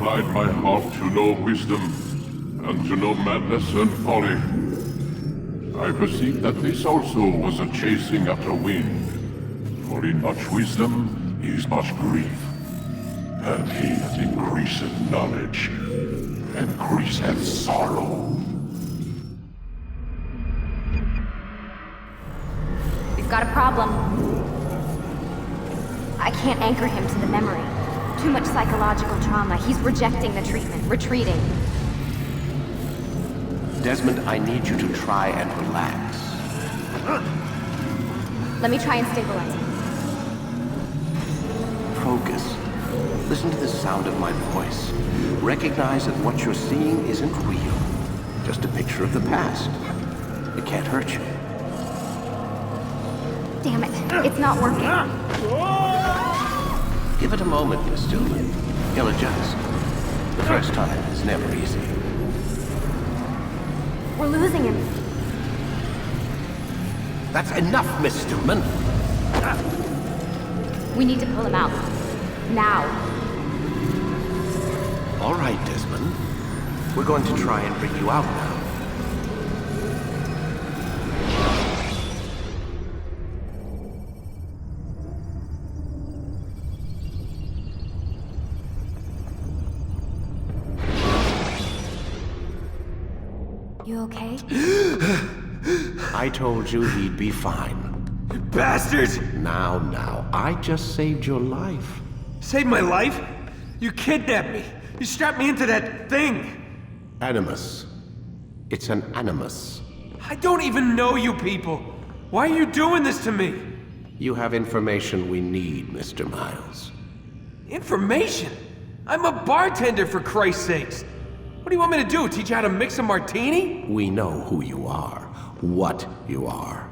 inclined my heart to know wisdom, and to know madness and folly. I perceived that this also was a chasing after wind, for in much wisdom is much grief, and he that increaseth knowledge increaseth sorrow. We've got a problem. I can't anchor him to the memory. Too much psychological trauma. He's rejecting the treatment, retreating. Desmond, I need you to try and relax. Let me try and stabilize him. Focus. Listen to the sound of my voice. Recognize that what you're seeing isn't real. Just a picture of the past. It can't hurt you. Damn it, it's not working. Give it a moment, Miss Stillman. He'll adjust. The first time is never easy. We're losing him. That's enough, Miss Stillman. We need to pull him out. Now. All right, Desmond. We're going to try and bring you out now. You okay? I told you he'd be fine. Bastards! Now, I just saved your life. Saved my life? You kidnapped me. You strapped me into that thing. Animus. It's an animus. I don't even know you people. Why are you doing this to me? You have information we need, Mr. Miles. Information? I'm a bartender, for Christ's sakes. What do you want me to do? Teach you how to mix a martini? We know who you are, what you are.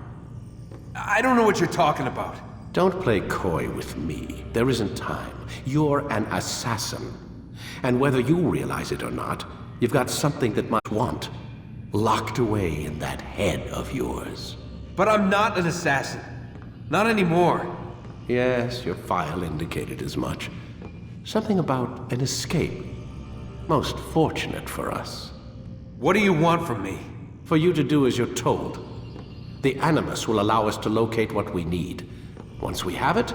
I don't know what you're talking about. Don't play coy with me. There isn't time. You're an assassin. And whether you realize it or not, you've got something that might want locked away in that head of yours. But I'm not an assassin. Not anymore. Yes, your file indicated as much. Something about an escape. Most fortunate for us. What do you want from me? For you to do as you're told. The Animus will allow us to locate what we need. Once we have it,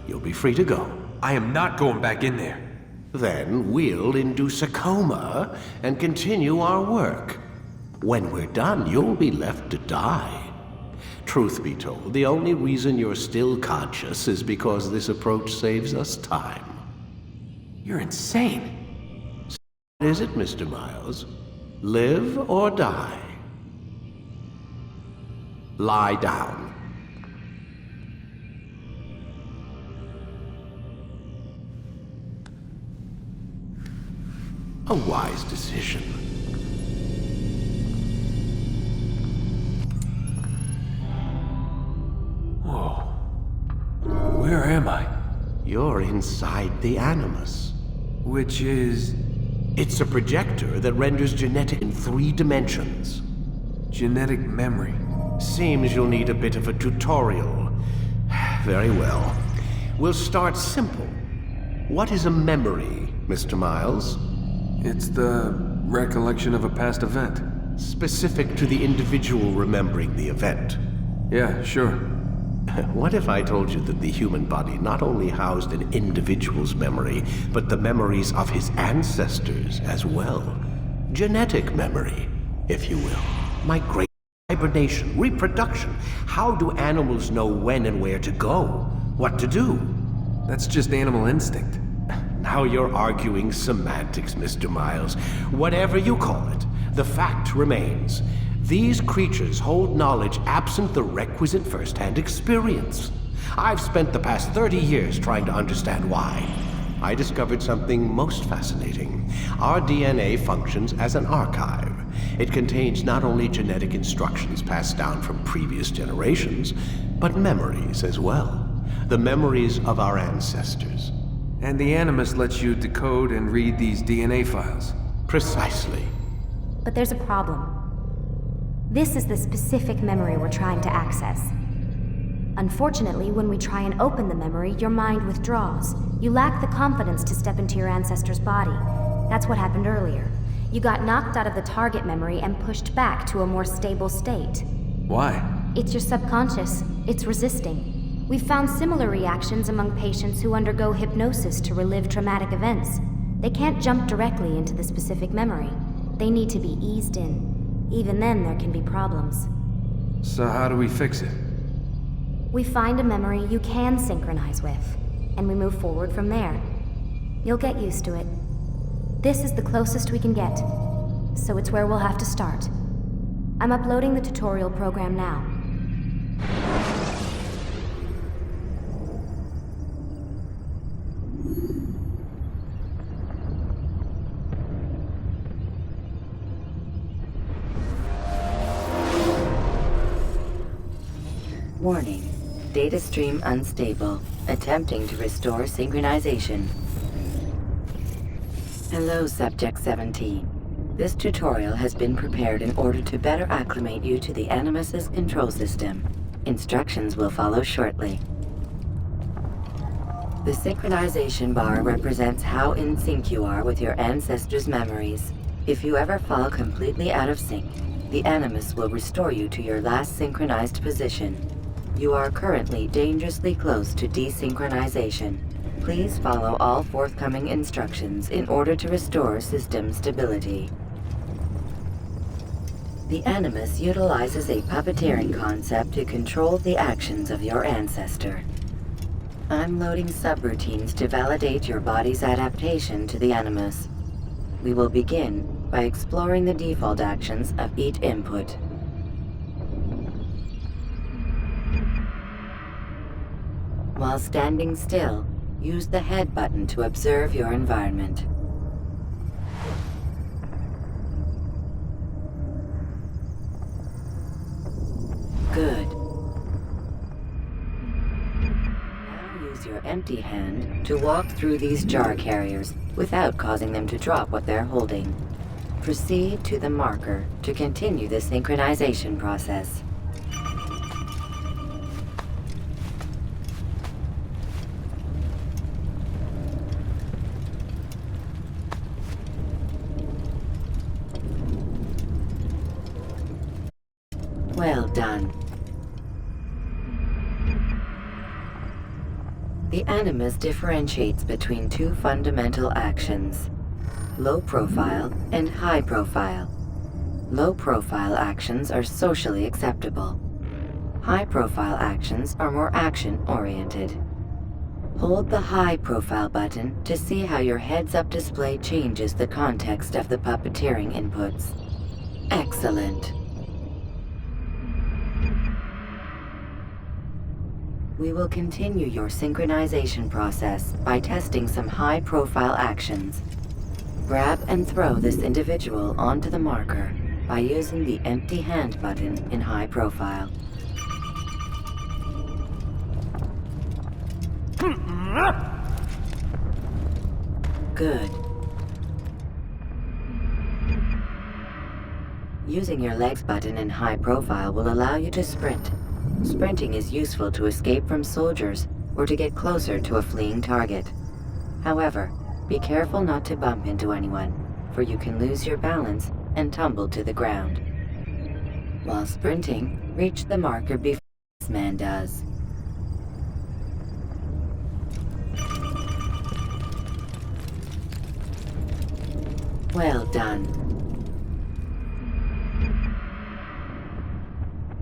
you'll be free to go. I am not going back in there. Then we'll induce a coma and continue our work. When we're done, you'll be left to die. Truth be told, the only reason you're still conscious is because this approach saves us time. You're insane. What is it, Mr. Miles? Live or die? Lie down. A wise decision. Whoa. Where am I? You're inside the Animus. Which is... It's a projector that renders genetic in 3 dimensions. genetic memory. Seems you'll need a bit of a tutorial. Very well. We'll start simple. What is a memory, Mr. Miles? It's the recollection of a past event. Specific to the individual remembering the event. Yeah, sure. What if I told you that the human body not only housed an individual's memory, but the memories of his ancestors as well? Genetic memory, if you will. Migration, hibernation, reproduction. How do animals know when and where to go? What to do? That's just animal instinct. Now you're arguing semantics, Mr. Miles. Whatever you call it, the fact remains. These creatures hold knowledge absent the requisite first-hand experience. I've spent the past 30 years trying to understand why. I discovered something most fascinating. Our DNA functions as an archive. It contains not only genetic instructions passed down from previous generations, but memories as well. The memories of our ancestors. And the Animus lets you decode and read these DNA files. Precisely. But there's a problem. This is the specific memory we're trying to access. Unfortunately, when we try and open the memory, your mind withdraws. You lack the confidence to step into your ancestor's body. That's what happened earlier. You got knocked out of the target memory and pushed back to a more stable state. Why? It's your subconscious. It's resisting. We've found similar reactions among patients who undergo hypnosis to relive traumatic events. They can't jump directly into the specific memory. They need to be eased in. Even then, there can be problems. So how do we fix it? We find a memory you can synchronize with, and we move forward from there. You'll get used to it. This is the closest we can get, so it's where we'll have to start. I'm uploading the tutorial program now. Warning. Data stream unstable. Attempting to restore synchronization. Hello, Subject 17. This tutorial has been prepared in order to better acclimate you to the Animus's control system. Instructions will follow shortly. The synchronization bar represents how in sync you are with your ancestors' memories. If you ever fall completely out of sync, the Animus will restore you to your last synchronized position. You are currently dangerously close to desynchronization. Please follow all forthcoming instructions in order to restore system stability. The Animus utilizes a puppeteering concept to control the actions of your ancestor. I'm loading subroutines to validate your body's adaptation to the Animus. We will begin by exploring the default actions of each input. While standing still, use the head button to observe your environment. Good. Now use your empty hand to walk through these jar carriers without causing them to drop what they're holding. Proceed to the marker to continue the synchronization process. Well done. The Animus differentiates between two fundamental actions: low profile and high profile. Low profile actions are socially acceptable. High profile actions are more action-oriented. Hold the high profile button to see how your heads-up display changes the context of the puppeteering inputs. Excellent. We will continue your synchronization process by testing some high-profile actions. Grab and throw this individual onto the marker by using the empty hand button in high profile. Good. Using your legs button in high profile will allow you to sprint. Sprinting is useful to escape from soldiers or to get closer to a fleeing target. However, be careful not to bump into anyone, for you can lose your balance and tumble to the ground. While sprinting, reach the marker before this man does. Well done.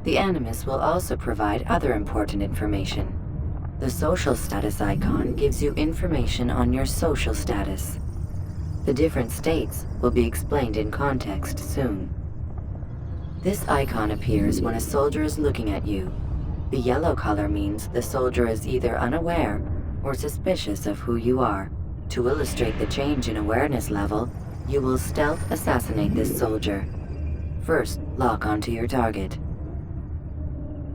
The Animus will also provide other important information. The social status icon gives you information on your social status. The different states will be explained in context soon. This icon appears when a soldier is looking at you. The yellow color means the soldier is either unaware or suspicious of who you are. To illustrate the change in awareness level, you will stealth assassinate this soldier. First, lock onto your target.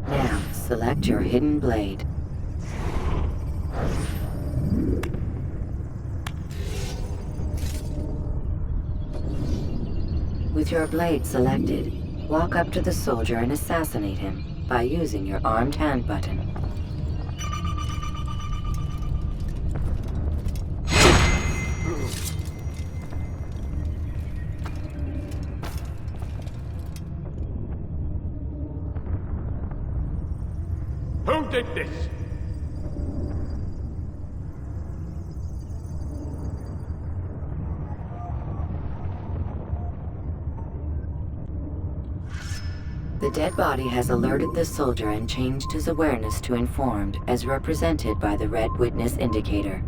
Now, select your hidden blade. With your blade selected, walk up to the soldier and assassinate him by using your armed hand button. did this? The dead body has alerted the soldier and changed his awareness to informed, as represented by the red witness indicator.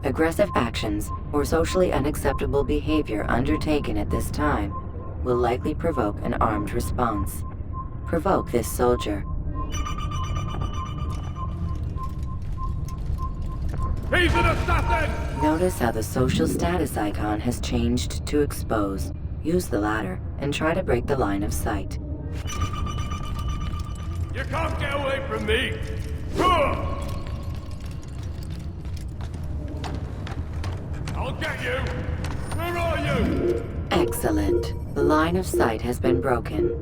Aggressive actions or socially unacceptable behavior undertaken at this time will likely provoke an armed response. Provoke this soldier. He's an assassin! Notice how the social status icon has changed to expose. Use the ladder and try to break the line of sight. You can't get away from me! I'll get you! Where are you? Excellent. The line of sight has been broken.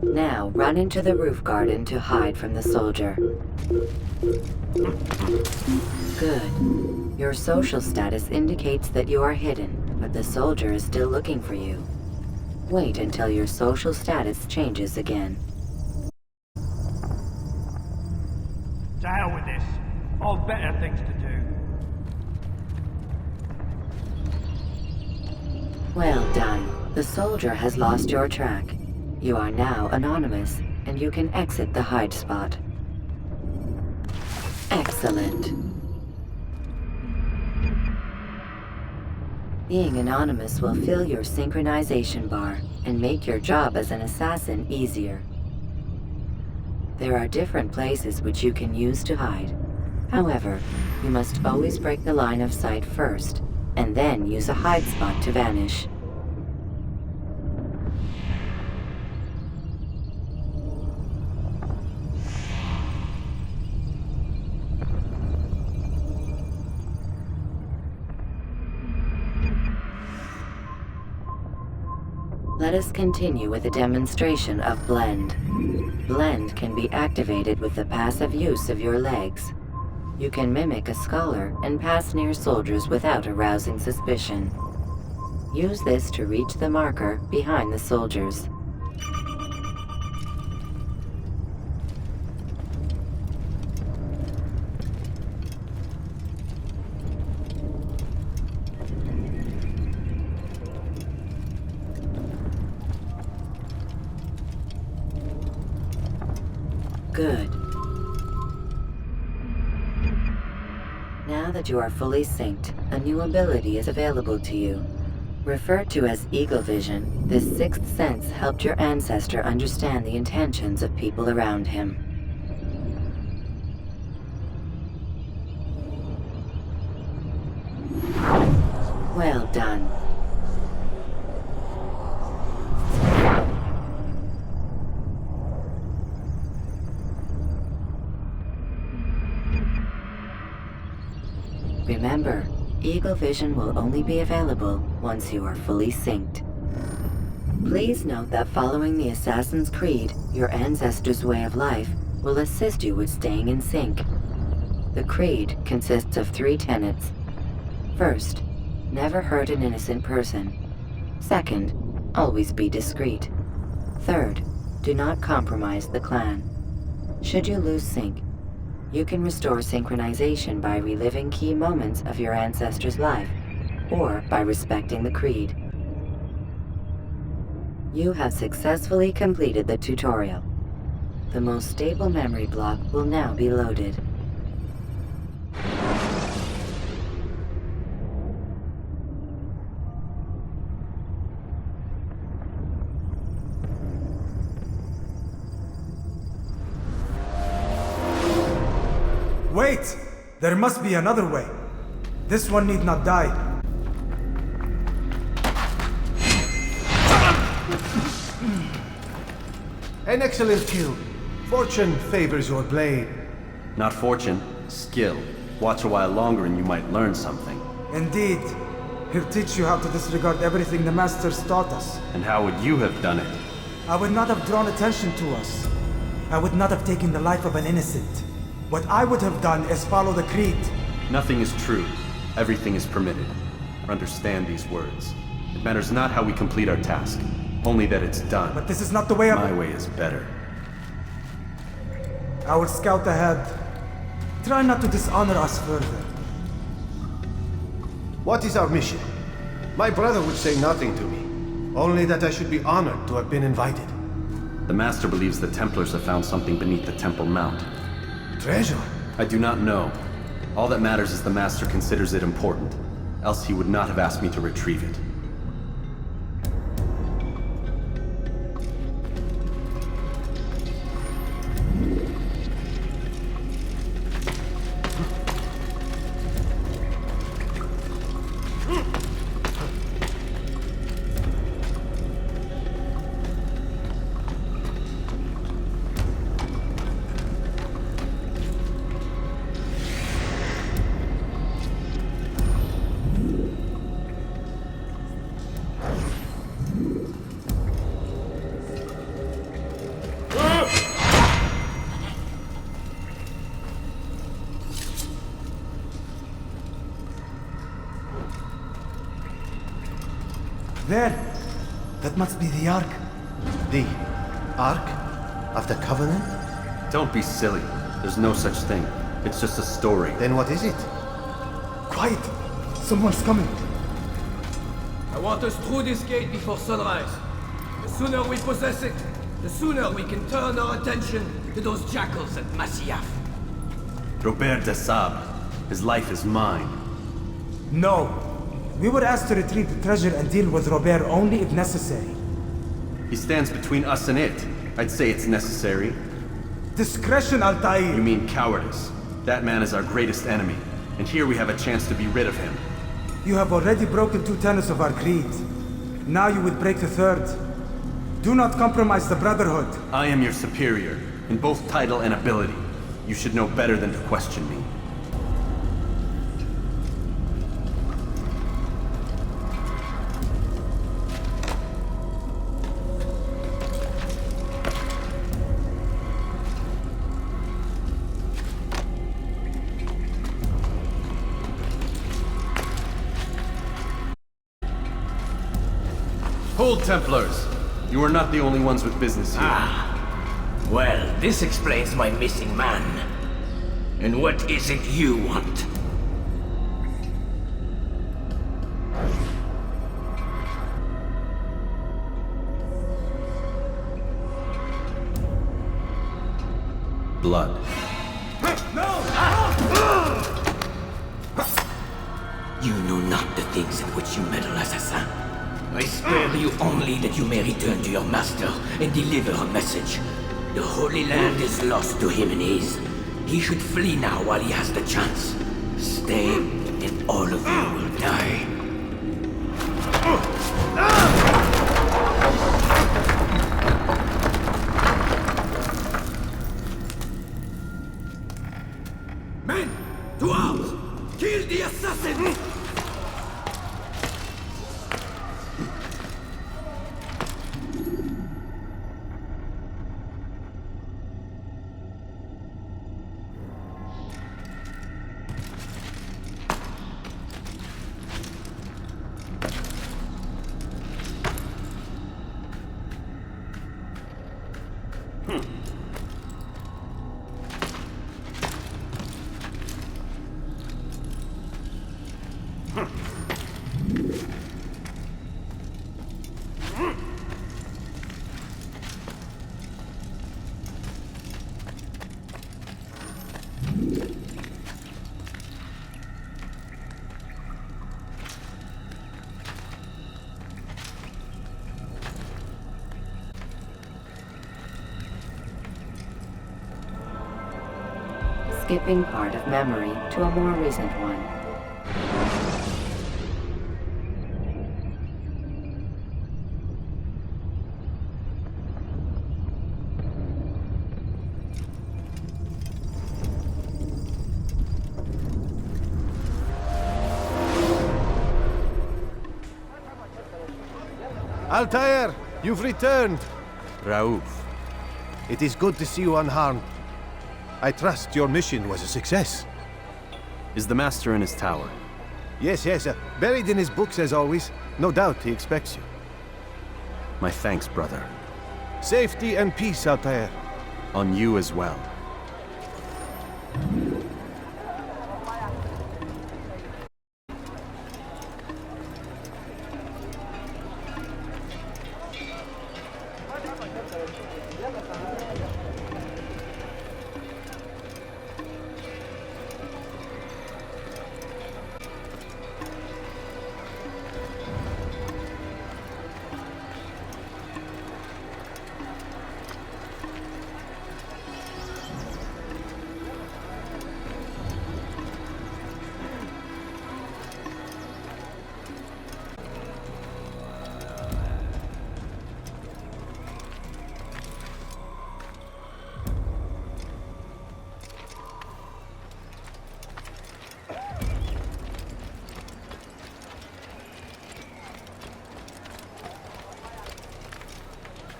Now run into the roof garden to hide from the soldier. Good. Your social status indicates that you are hidden, but the soldier is still looking for you. Wait until your social status changes again. To hell with this. I've better things to do. Well done. The soldier has lost your track. You are now anonymous, and you can exit the hide spot. Excellent. Being anonymous will fill your synchronization bar and make your job as an assassin easier. There are different places which you can use to hide. However, you must always break the line of sight first, and then use a hide spot to vanish. Let us continue with a demonstration of Blend. Blend can be activated with the passive use of your legs. You can mimic a scholar and pass near soldiers without arousing suspicion. Use this to reach the marker behind the soldiers. Good. Now that you are fully synced, a new ability is available to you. Referred to as Eagle Vision, this sixth sense helped your ancestor understand the intentions of people around him. Well done. Remember, Eagle Vision will only be available once you are fully synced. Please note that following the Assassin's Creed, your ancestors' way of life will assist you with staying in sync. The Creed consists of 3 tenets. First, never hurt an innocent person. Second, always be discreet. Third, do not compromise the clan. Should you lose sync, you can restore synchronization by reliving key moments of your ancestor's life, or by respecting the Creed. You have successfully completed the tutorial. The most stable memory block will now be loaded. Wait! There must be another way. This one need not die. An excellent kill. Fortune favors your blade. Not fortune, skill. Watch a while longer and you might learn something. Indeed. He'll teach you how to disregard everything the Masters taught us. And how would you have done it? I would not have drawn attention to us. I would not have taken the life of an innocent. What I would have done is follow the Creed. Nothing is true. Everything is permitted. Understand these words. It matters not how we complete our task, only that it's done. But this is not the way of... My way is better. I will scout ahead. Try not to dishonor us further. What is our mission? My brother would say nothing to me. Only that I should be honored to have been invited. The Master believes the Templars have found something beneath the Temple Mount. Treasure? I do not know. All that matters is the Master considers it important. Else he would not have asked me to retrieve it. There! That must be the Ark. The Ark of the Covenant? Don't be silly. There's no such thing. It's just a story. Then what is it? Quiet! Someone's coming. I want us through this gate before sunrise. The sooner we possess it, the sooner we can turn our attention to those jackals at Masyaf. Robert de Sable. His life is mine. No. We were asked to retrieve the treasure and deal with Robert only if necessary. He stands between us and it. I'd say it's necessary. Discretion, Altair! You mean cowardice. That man is our greatest enemy, and here we have a chance to be rid of him. You have already broken 2 tenets of our creed. Now you would break the 3rd. Do not compromise the Brotherhood. I am your superior, in both title and ability. You should know better than to question me. Hold, Templars! You are not the only ones with business here. Well, this explains my missing man. And what is it you want? Blood. You know not the things in which you meddle, assassin. I spare you only that you may return to your master and deliver a message. The Holy Land is lost to him and his. He should flee now while he has the chance. Stay, and all of you will die. Men, to arms! Kill the assassin! Skipping part of memory to a more recent one. Altair, you've returned. Raouf. It is good to see you unharmed. I trust your mission was a success. Is the Master in his tower? Yes, buried in his books as always. No doubt he expects you. My thanks, brother. Safety and peace, Altair. On you as well.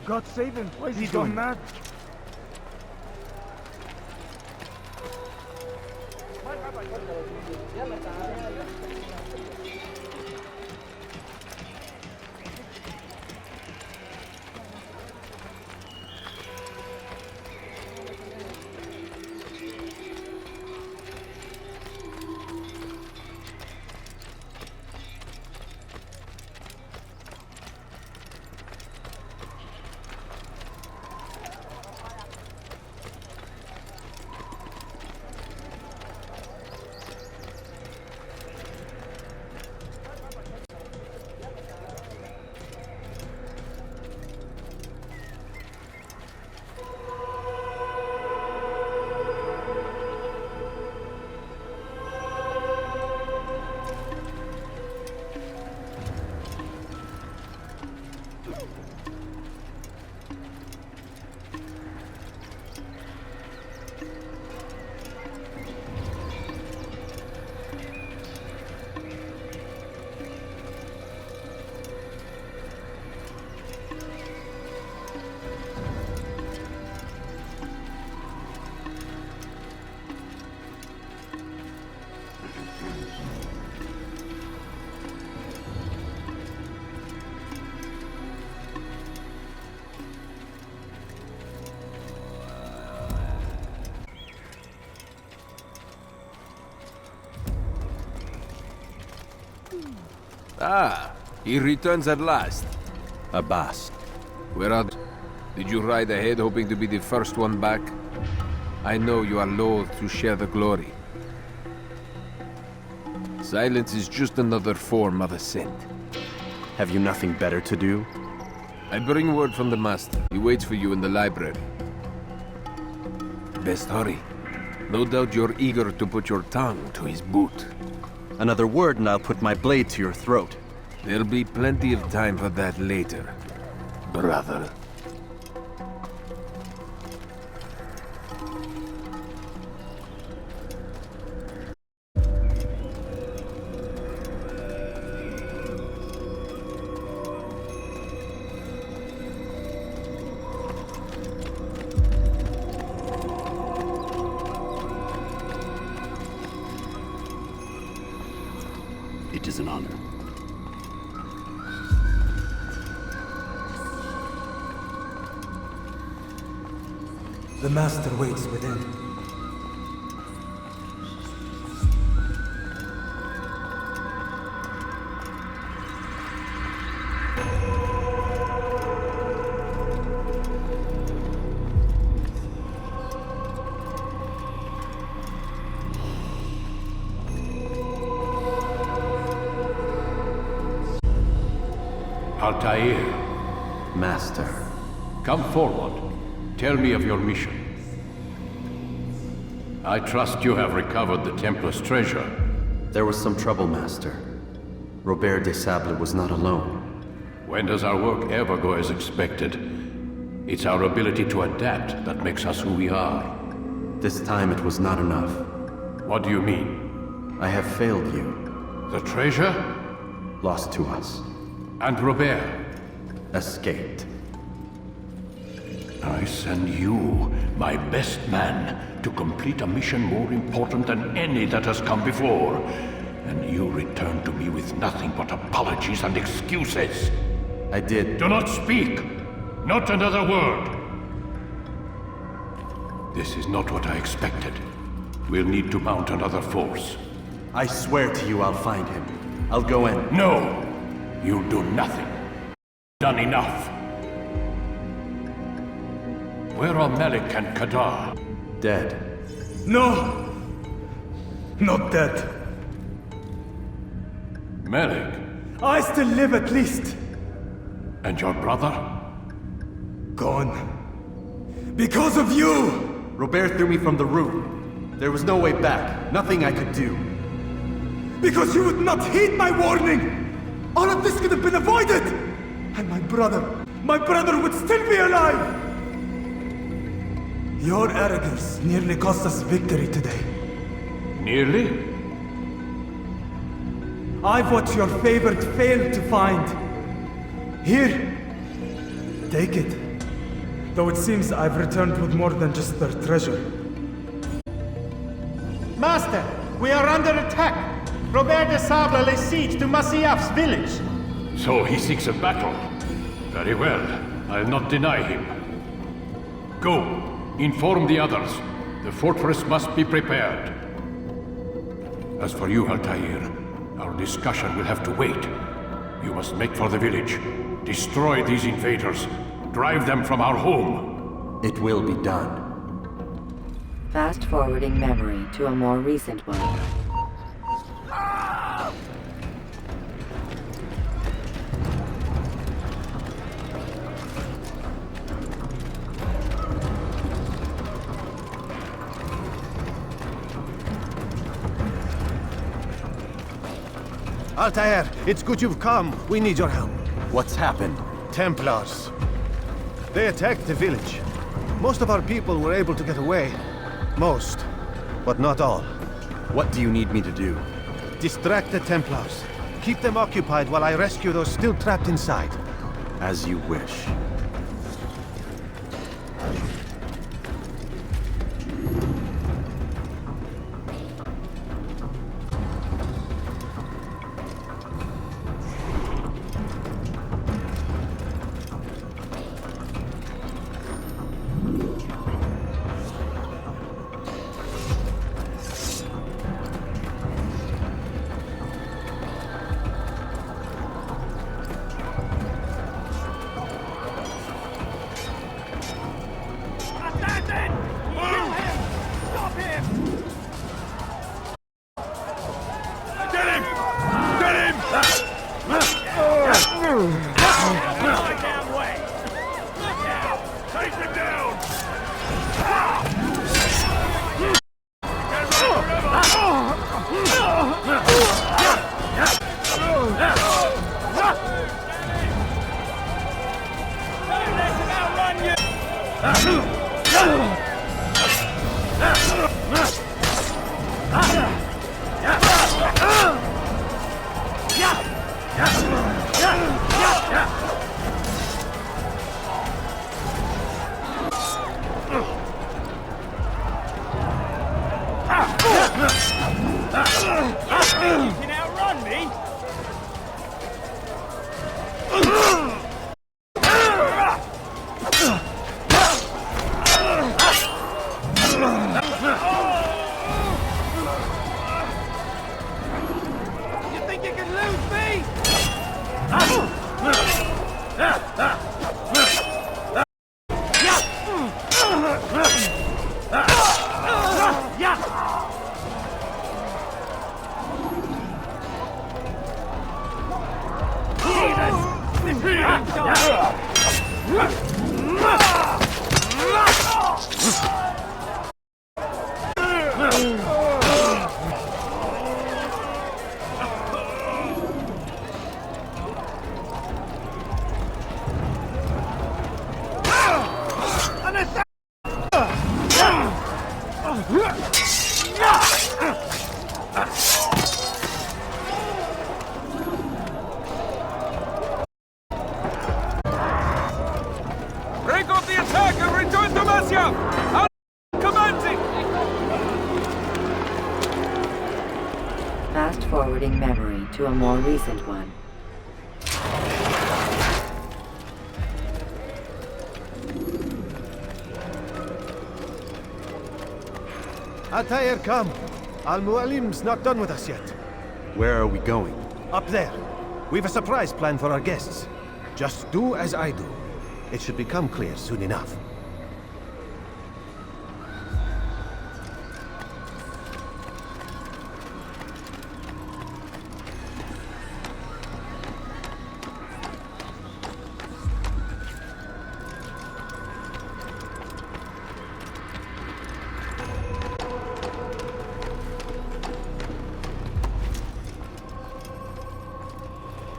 God save him. He's gone mad. Ah, he returns at last. Abbas. Where are they? Did you ride ahead hoping to be the first one back? I know you are loath to share the glory. Silence is just another form of assent. Have you nothing better to do? I bring word from the Master. He waits for you in the library. Best hurry. No doubt you're eager to put your tongue to his boot. Another word and I'll put my blade to your throat. There'll be plenty of time for that later, brother. It is an honor. The Master waits within. Altair, Master. come forward. Tell me of your mission. I trust you have recovered the Templar's treasure. There was some trouble, Master. Robert de Sable was not alone. When does our work ever go as expected? It's our ability to adapt that makes us who we are. This time it was not enough. What do you mean? I have failed you. The treasure? Lost to us. And Robert? Escaped. I send you, my best man, to complete a mission more important than any that has come before. And you return to me with nothing but apologies and excuses. I did. Do not speak! Not another word! This is not what I expected. We'll need to mount another force. I swear to you I'll find him. I'll go in. No! You'll do nothing. Done enough. Where are Malik and Kadar? Dead. No! Not dead. Malik? I still live at least. And your brother? Gone. Because of you! Robert threw me from the roof. There was no way back. Nothing I could do. Because you would not heed my warning! All of this could have been avoided! And my brother would still be alive! Your arrogance nearly cost us victory today. Nearly? I've what your favored failed to find. Here, take it. Though it seems I've returned with more than just their treasure. Master, we are under attack. Robert de Sable lays siege to Masyaf's village. So he seeks a battle. Very well. I'll not deny him. Go. Inform the others. The fortress must be prepared. As for you, Altair, our discussion will have to wait. You must make for the village. Destroy these invaders. Drive them from our home. It will be done. Fast-forwarding memory to a more recent one. Altair, it's good you've come. We need your help. What's happened? Templars. They attacked the village. Most of our people were able to get away. Most, but not all. What do you need me to do? Distract the Templars. Keep them occupied while I rescue those still trapped inside. As you wish. Break off the attack and return to Masyaf! I'll commanding! Fast-forwarding memory to a more recent one. Altair, come. Al-Mualim's not done with us yet. Where are we going? Up there. We've a surprise plan for our guests. Just do as I do. It should become clear soon enough.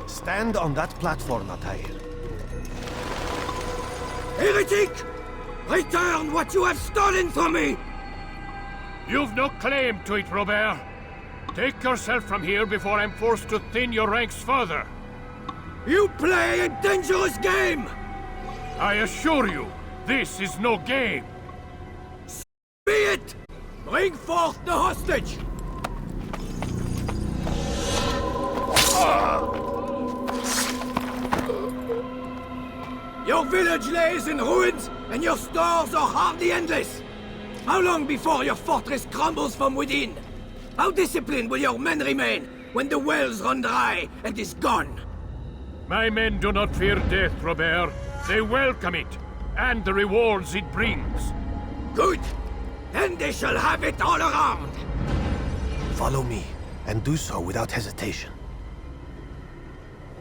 Stand on that platform, Altair. Heretic! Return what you have stolen from me! You've no claim to it, Robert. Take yourself from here before I'm forced to thin your ranks further. You play a dangerous game! I assure you, This is no game! Be it! Bring forth the hostage! Your village lays in ruins, and your stores are hardly endless. How long before your fortress crumbles from within? How disciplined will your men remain when the wells run dry and is gone? My men do not fear death, Robert. They welcome it, and the rewards it brings. Good! Then they shall have it all around! Follow me, and do so without hesitation.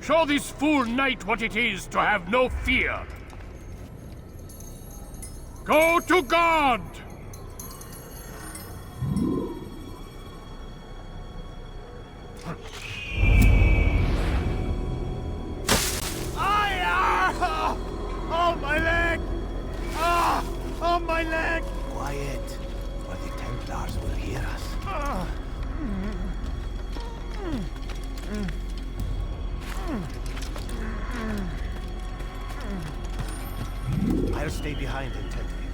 Show this fool knight what it is to have no fear! Go to God! Oh, my leg! Ah! Oh, my leg! Quiet, or the Templars will hear us. I'll stay behind intently.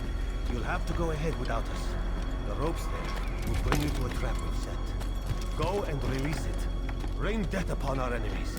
You'll have to go ahead without us. The ropes there will bring you to a trap we've set. Go and release it. Rain death upon our enemies.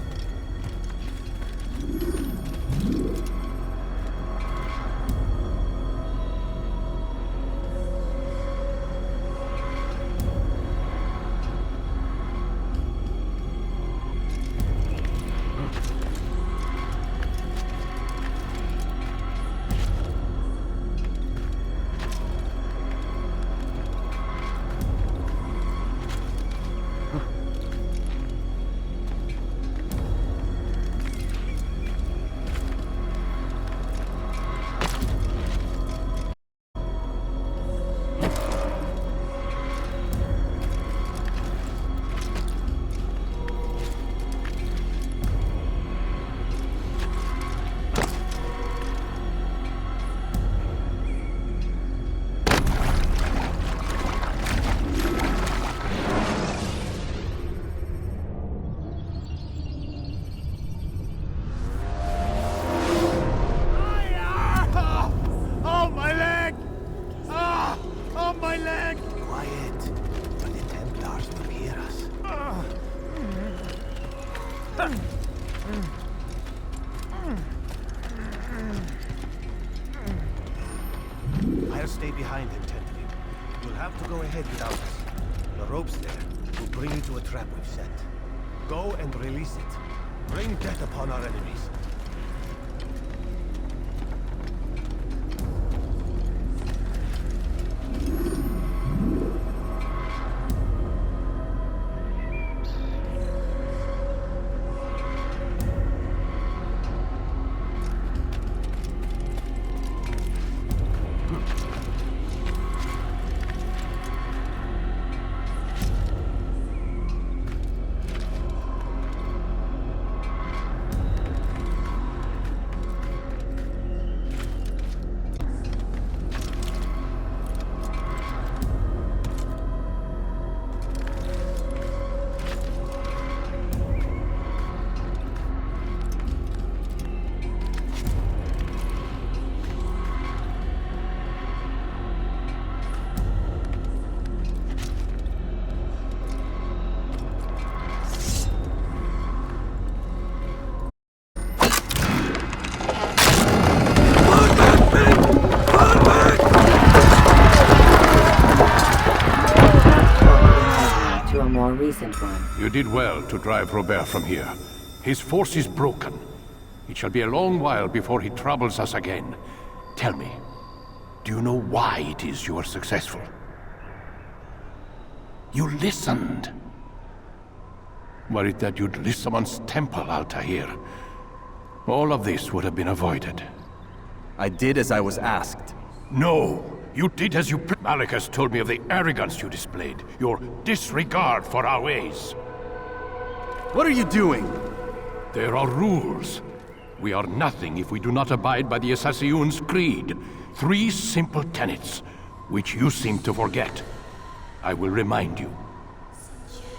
I'll stay behind intently. You'll have to go ahead without us. The ropes there will bring you to a trap we've set. Go and release it. Rain death upon our enemies. Recent one. You did well to drive Robert from here. His force is broken. It shall be a long while before he troubles us again. Tell me, do you know why it is you are successful? You listened. Were it that you'd list someone's temple, Altair, all of this would have been avoided. I did as I was asked. No! You did as you... Malik has told me of the arrogance you displayed, your disregard for our ways. What are you doing? There are rules. We are nothing if we do not abide by the Assassin's creed. 3 simple tenets, which you seem to forget. I will remind you.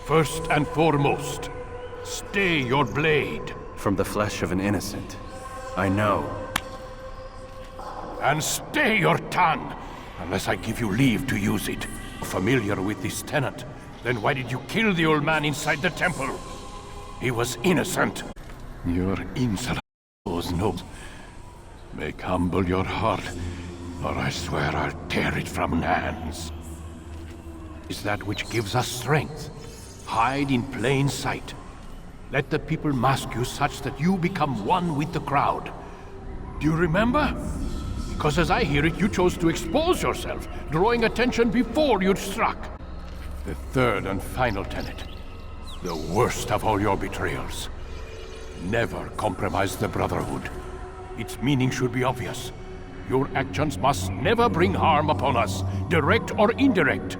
First and foremost, stay your blade. From the flesh of an innocent. I know. And stay your tongue, unless I give you leave to use it. Familiar with this tenant, then why did you kill the old man inside the temple? He was innocent. Your insolence knows no. Make humble your heart, or I swear I'll tear it from hands. Is that which gives us strength. Hide in plain sight. Let the people mask you such that you become one with the crowd. Do you remember? Because as I hear it, you chose to expose yourself, drawing attention before you'd struck. The third and final tenet. The worst of all your betrayals. Never compromise the Brotherhood. Its meaning should be obvious. Your actions must never bring harm upon us, direct or indirect.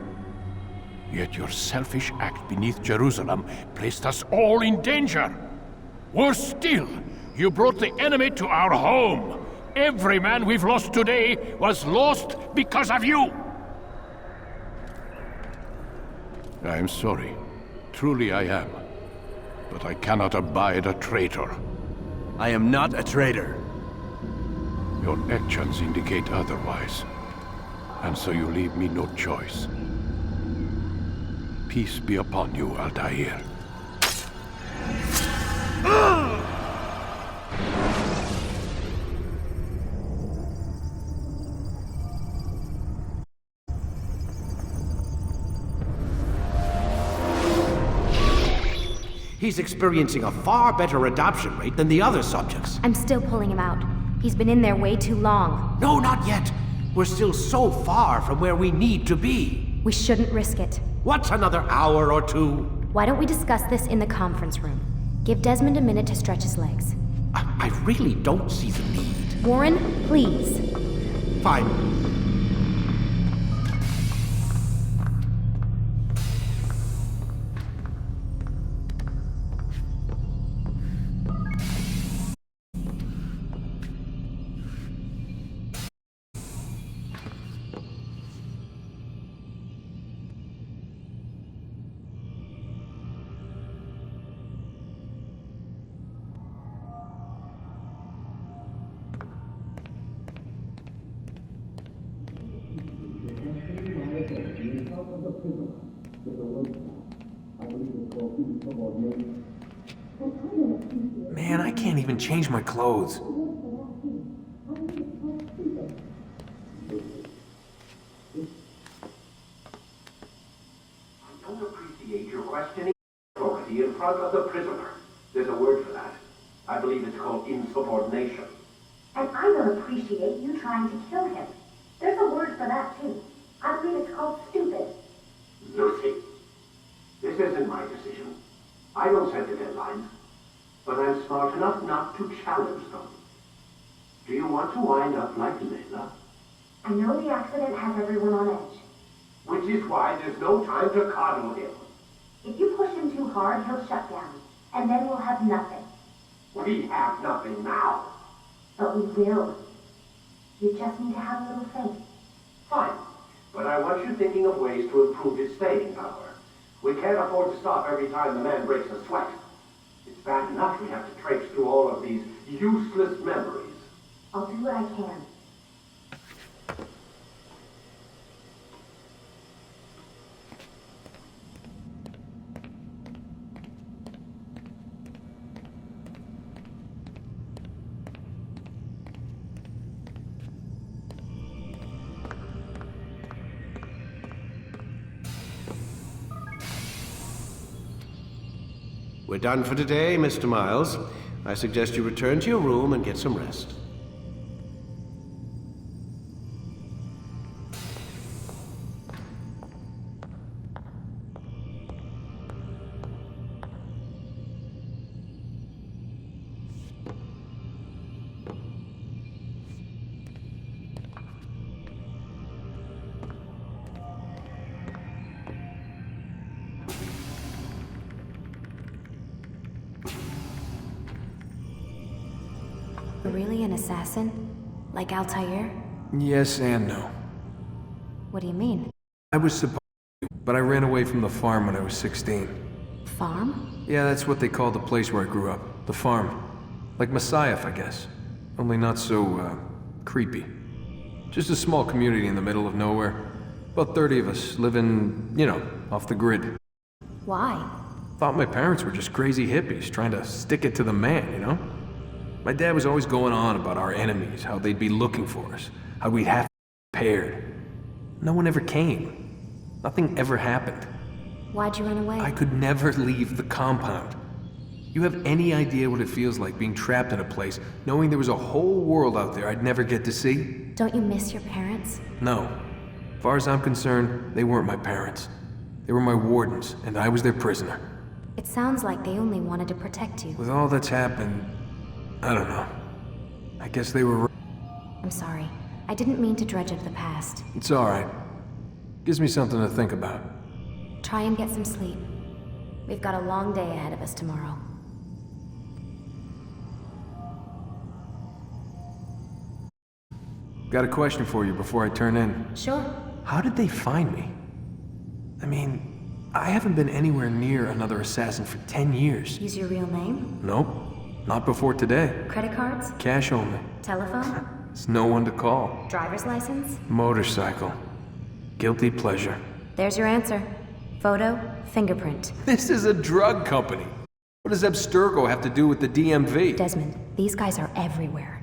Yet your selfish act beneath Jerusalem placed us all in danger. Worse still, you brought the enemy to our home. Every man we've lost today was lost because of you. I am sorry. Truly I am. But I cannot abide a traitor. I am not a traitor. Your actions indicate otherwise. And so you leave me no choice. Peace be upon you, Altair. He's experiencing a far better adoption rate than the other subjects. I'm still pulling him out. He's been in there way too long. No, not yet. We're still so far from where we need to be. We shouldn't risk it. What's another hour or two? Why don't we discuss this in the conference room? Give Desmond a minute to stretch his legs. I really don't see the need. Warren, please. Fine. Man, I can't even change my clothes. I don't appreciate your questioning authority in front of the prisoner. There's a word for that. I believe it's called insubordination. And I don't appreciate you trying to kill him. There's a word for that, too. I believe it's called stupid. Lucy, this isn't my decision. I don't set the deadlines. But I'm smart enough not to challenge them. Do you want to wind up like Layla? I know the accident has everyone on edge. Which is why there's no time to coddle him. If you push him too hard, he'll shut down. And then we'll have nothing. We have nothing now. But we will. You just need to have a little faith. Fine. But I want you thinking of ways to improve his staying power. We can't afford to stop every time the man breaks a sweat. It's bad enough we have to traipse through all of these useless memories. I'll do what I can. We're done for today, Mr. Miles. I suggest you return to your room and get some rest. Really an assassin? Like Altair? Yes and no. What do you mean? I was supposed to, but I ran away from the farm when I was 16. Farm? Yeah, that's what they called the place where I grew up. The farm. Like Messiah, I guess. Only not so, creepy. Just a small community in the middle of nowhere. About 30 of us, living, you know, off the grid. Why? Thought my parents were just crazy hippies, trying to stick it to the man, you know? My dad was always going on about our enemies, how they'd be looking for us, how we'd have to be prepared. No one ever came. Nothing ever happened. Why'd you run away? I could never leave the compound. You have any idea what it feels like being trapped in a place, knowing there was a whole world out there I'd never get to see? Don't you miss your parents? No. As far as I'm concerned, they weren't my parents. They were my wardens, and I was their prisoner. It sounds like they only wanted to protect you. With all that's happened, I don't know. I guess they were... I'm sorry. I didn't mean to dredge up the past. It's alright. Gives me something to think about. Try and get some sleep. We've got a long day ahead of us tomorrow. Got a question for you before I turn in. Sure. How did they find me? I mean, I haven't been anywhere near another assassin for 10 years. Use your real name? Nope. Not before today. Credit cards? Cash only. Telephone? There's no one to call. Driver's license? Motorcycle. Guilty pleasure. There's your answer. Photo, fingerprint. This is a drug company. What does Abstergo have to do with the DMV? Desmond, these guys are everywhere.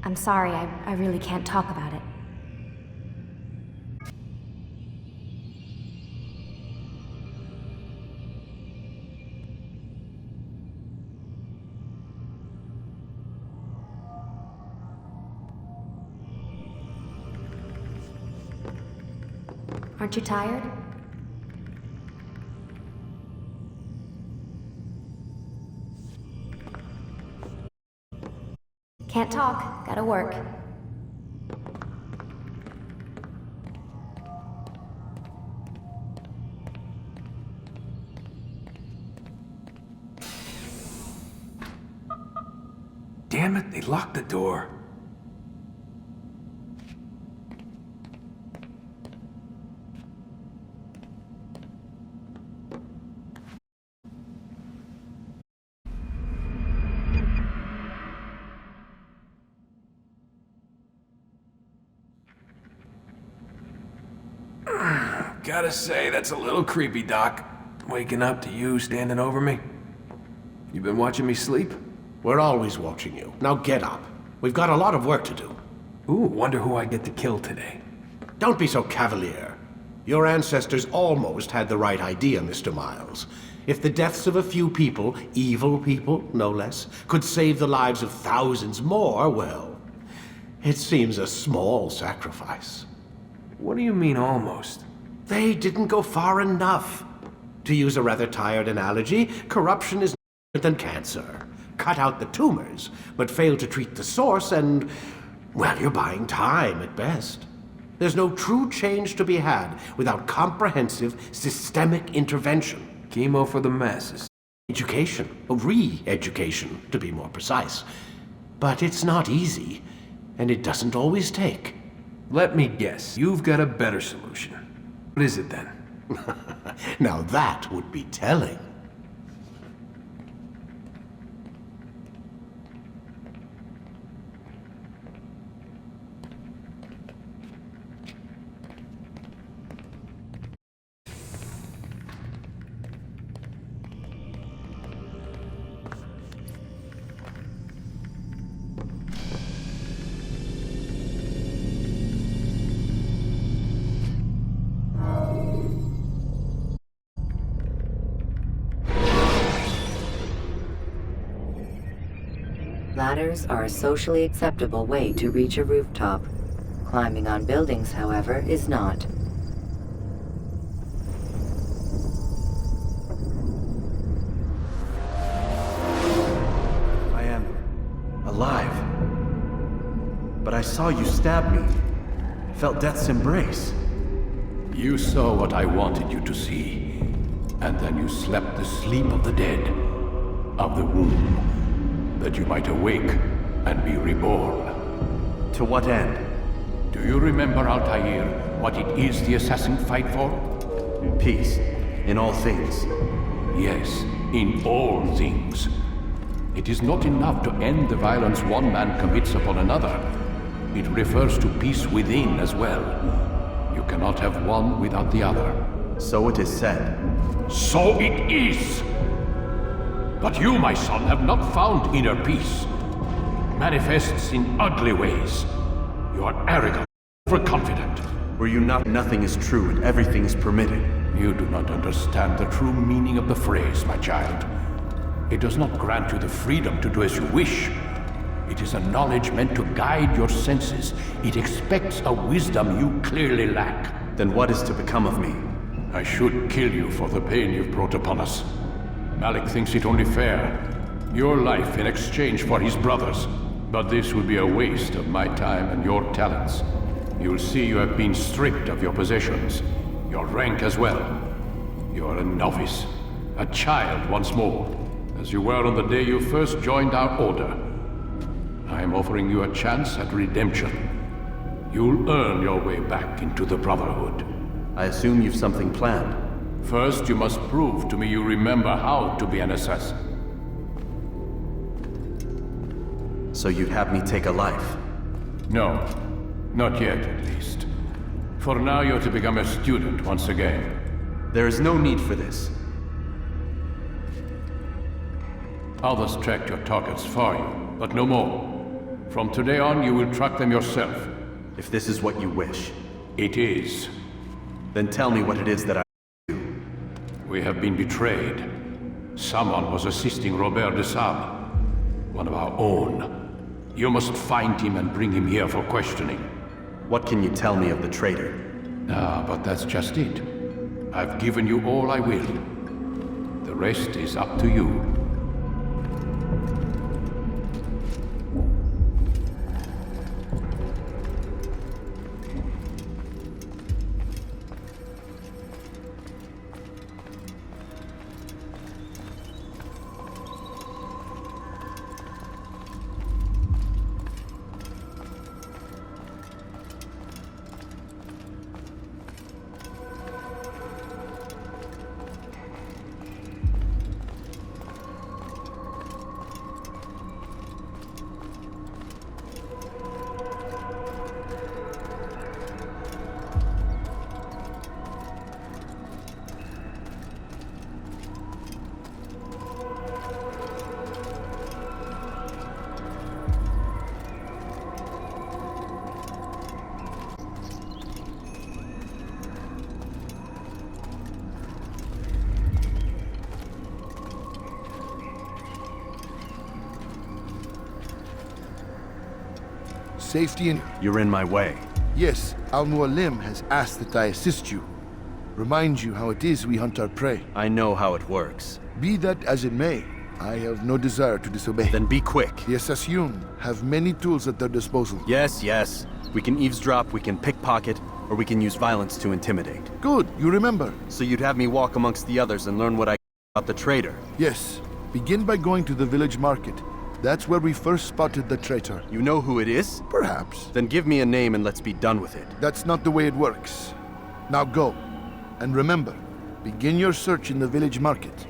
I'm sorry, I really can't talk about it. Aren't you tired? Can't talk. Gotta work. Damn it, they locked the door. Gotta say, that's a little creepy, Doc. Waking up to you standing over me. You been watching me sleep? We're always watching you. Now get up. We've got a lot of work to do. Ooh, wonder who I get to kill today. Don't be so cavalier. Your ancestors almost had the right idea, Mr. Miles. If the deaths of a few people, evil people, no less, could save the lives of thousands more, well, it seems a small sacrifice. What do you mean, almost? They didn't go far enough. To use a rather tired analogy, corruption is different than cancer. Cut out the tumors, but fail to treat the source and, well, you're buying time at best. There's no true change to be had without comprehensive, systemic intervention. Chemo for the masses. Education, re-education, to be more precise. But it's not easy, and it doesn't always take. Let me guess, you've got a better solution. What is it then? Now that would be telling. Ladders are a socially acceptable way to reach a rooftop. Climbing on buildings, however, is not. I am alive. But I saw you stab me. Felt death's embrace. You saw what I wanted you to see, and then you slept the sleep of the dead, of the womb, that you might awake and be reborn. To what end? Do you remember, Altair, what it is the assassins fight for? Peace, in all things. Yes, in all things. It is not enough to end the violence one man commits upon another. It refers to peace within as well. You cannot have one without the other. So it is said. So it is! But you, my son, have not found inner peace. It manifests in ugly ways. You are arrogant, overconfident. Were you not nothing is true and everything is permitted? You do not understand the true meaning of the phrase, my child. It does not grant you the freedom to do as you wish. It is a knowledge meant to guide your senses. It expects a wisdom you clearly lack. Then what is to become of me? I should kill you for the pain you've brought upon us. Malik thinks it only fair. Your life in exchange for his brother's. But this would be a waste of my time and your talents. You'll see you have been stripped of your possessions. Your rank as well. You are a novice. A child once more. As you were on the day you first joined our order. I am offering you a chance at redemption. You'll earn your way back into the Brotherhood. I assume you've something planned. First, you must prove to me you remember how to be an assassin. So you'd have me take a life? No. Not yet, at least. For now, you're to become a student once again. There is no need for this. Others tracked your targets for you, but no more. From today on, you will track them yourself. If this is what you wish. It is. Then tell me what it is that I do. We have been betrayed. Someone was assisting Robert de Sable, one of our own. You must find him and bring him here for questioning. What can you tell me of the traitor? Ah, but that's just it. I've given you all I will. The rest is up to you. Safety in... You're in my way. Yes, Al-Mualim has asked that I assist you. Remind you how it is we hunt our prey. I know how it works. Be that as it may, I have no desire to disobey. Then be quick. The Assassin have many tools at their disposal. Yes, yes. We can eavesdrop, we can pickpocket, or we can use violence to intimidate. Good, you remember. So you'd have me walk amongst the others and learn what I about the traitor? Yes. Begin by going to the village market. That's where we first spotted the traitor. You know who it is? Perhaps. Then give me a name and let's be done with it. That's not the way it works. Now go. And remember, begin your search in the village market.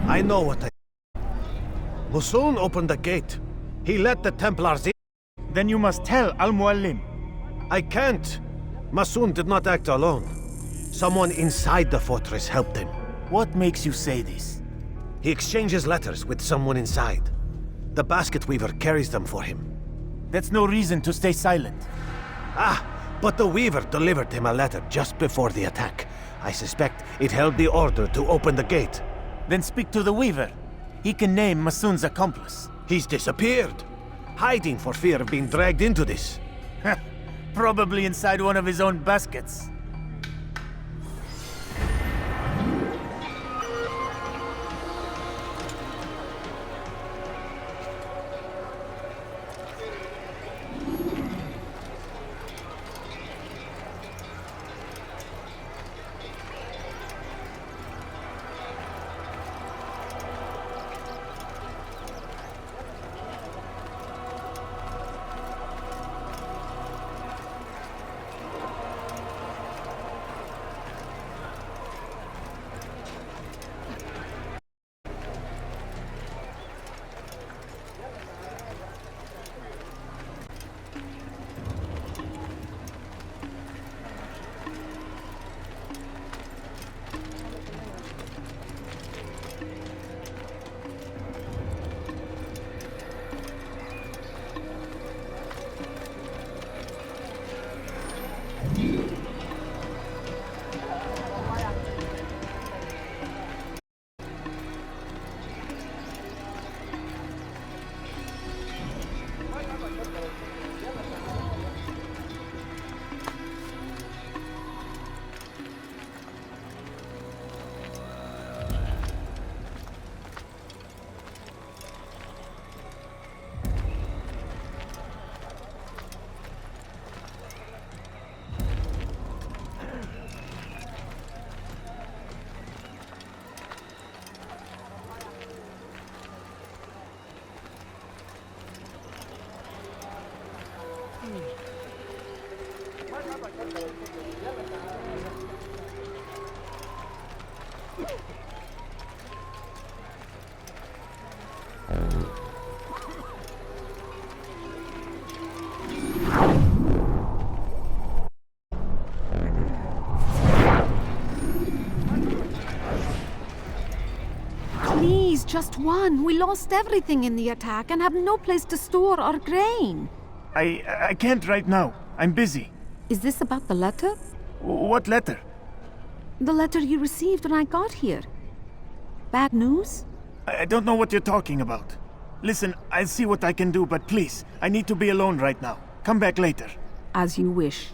I know what I... Musun opened the gate. He let the Templars in. Then you must tell Al-Muallim. I can't. Masun did not act alone. Someone inside the fortress helped him. What makes you say this? He exchanges letters with someone inside. The basket weaver carries them for him. That's no reason to stay silent. Ah, but the weaver delivered him a letter just before the attack. I suspect it held the order to open the gate. Then speak to the weaver. He can name Masun's accomplice. He's disappeared. Hiding for fear of being dragged into this. Probably inside one of his own baskets. Please, just one. We lost everything in the attack and have no place to store our grain. I can't right now. I'm busy. Is this about the letter? What letter? The letter you received when I got here. Bad news? I don't know what you're talking about. Listen, I'll see what I can do, but please, I need to be alone right now. Come back later. As you wish.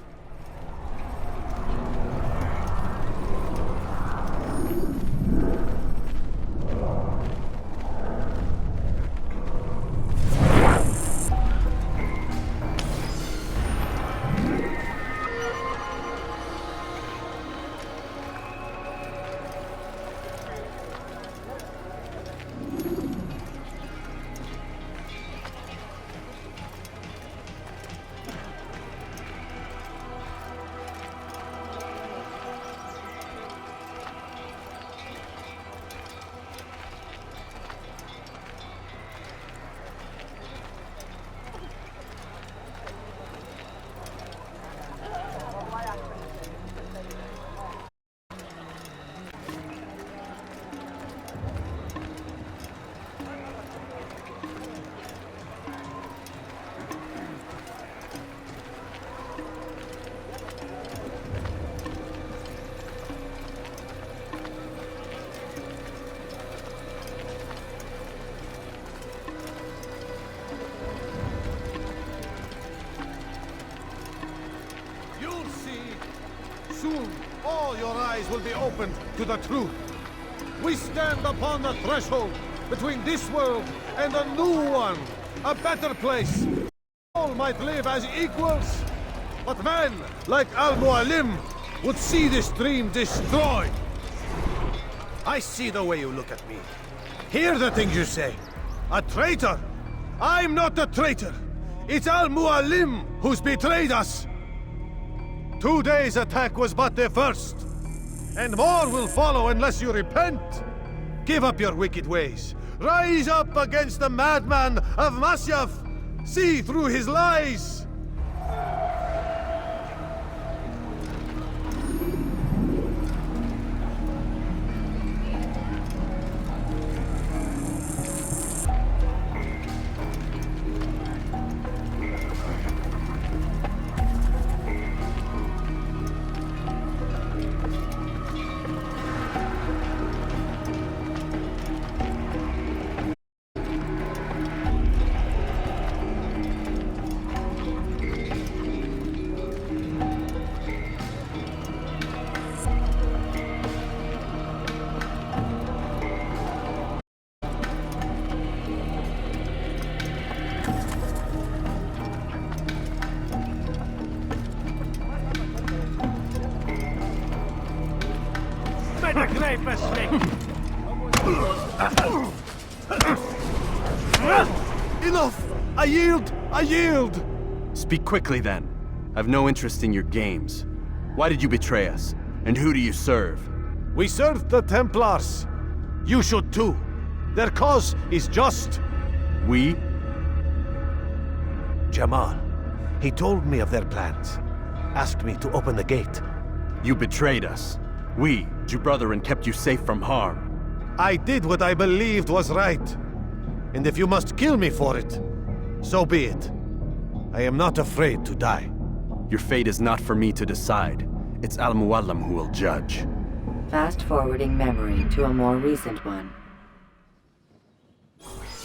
see. Soon, all your eyes will be opened to the truth. We stand upon the threshold between this world and a new one, a better place. All might live as equals, but men like Al-Mualim would see this dream destroyed. I see the way you look at me. Hear the things you say. A traitor? I'm not a traitor. It's Al-Mualim who's betrayed us. Today's attack was but the first. And more will follow unless you repent. Give up your wicked ways. Rise up against the madman of Masyaf. See through his lies. Enough! I yield! I yield! Speak quickly then. I've no interest in your games. Why did you betray us? And who do you serve? We serve the Templars. You should too. Their cause is just. We? Jamal. He told me of their plans. Asked me to open the gate. You betrayed us. We, your brother, and kept you safe from harm. I did what I believed was right. And if you must kill me for it, so be it. I am not afraid to die. Your fate is not for me to decide. It's Al-Mualim who will judge. Fast-forwarding memory to a more recent one.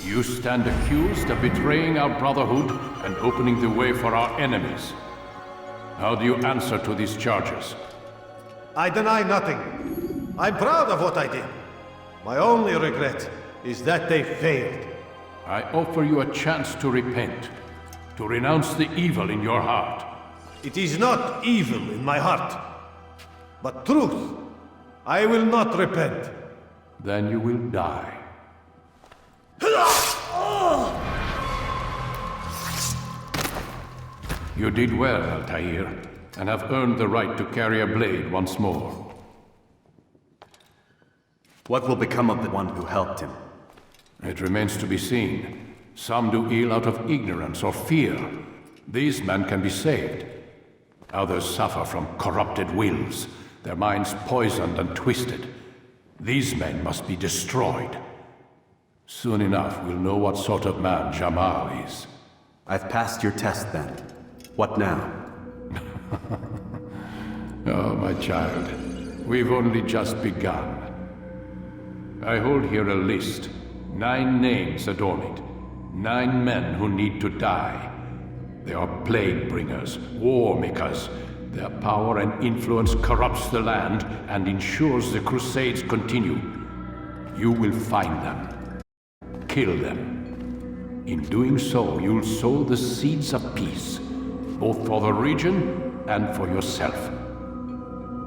You stand accused of betraying our Brotherhood and opening the way for our enemies. How do you answer to these charges? I deny nothing. I'm proud of what I did. My only regret is that they failed. I offer you a chance to repent, to renounce the evil in your heart. It is not evil in my heart, but truth. I will not repent. Then you will die. You did well, Altair, and have earned the right to carry a blade once more. What will become of the one who helped him? It remains to be seen. Some do ill out of ignorance or fear. These men can be saved. Others suffer from corrupted wills, their minds poisoned and twisted. These men must be destroyed. Soon enough, we'll know what sort of man Jamal is. I've passed your test then. What now? Oh, my child. We've only just begun. I hold here a list. 9 names adorn it. 9 men who need to die. They are plague bringers, war makers. Their power and influence corrupts the land and ensures the Crusades continue. You will find them. Kill them. In doing so, you'll sow the seeds of peace, both for the region and for yourself.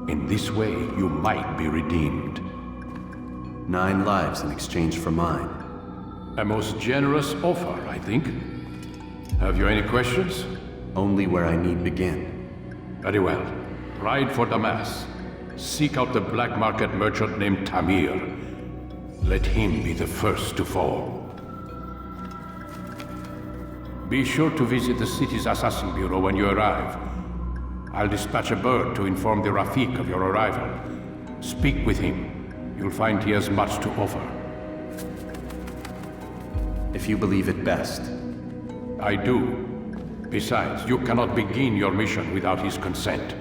In this way, you might be redeemed. 9 lives in exchange for mine. A most generous offer, I think. Have you any questions? Only where I need begin. Very well. Ride for Damas. Seek out the black market merchant named Tamir. Let him be the first to fall. Be sure to visit the city's assassin bureau when you arrive. I'll dispatch a bird to inform the Rafik of your arrival. Speak with him. You'll find he has much to offer. If you believe it best. I do. Besides, you cannot begin your mission without his consent.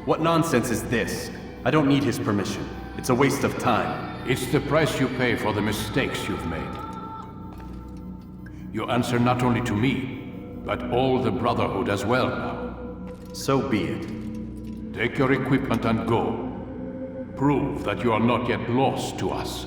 What nonsense is this? I don't need his permission. It's a waste of time. It's the price you pay for the mistakes you've made. You answer not only to me, but all the Brotherhood as well now. So be it. Take your equipment and go. Prove that you are not yet lost to us.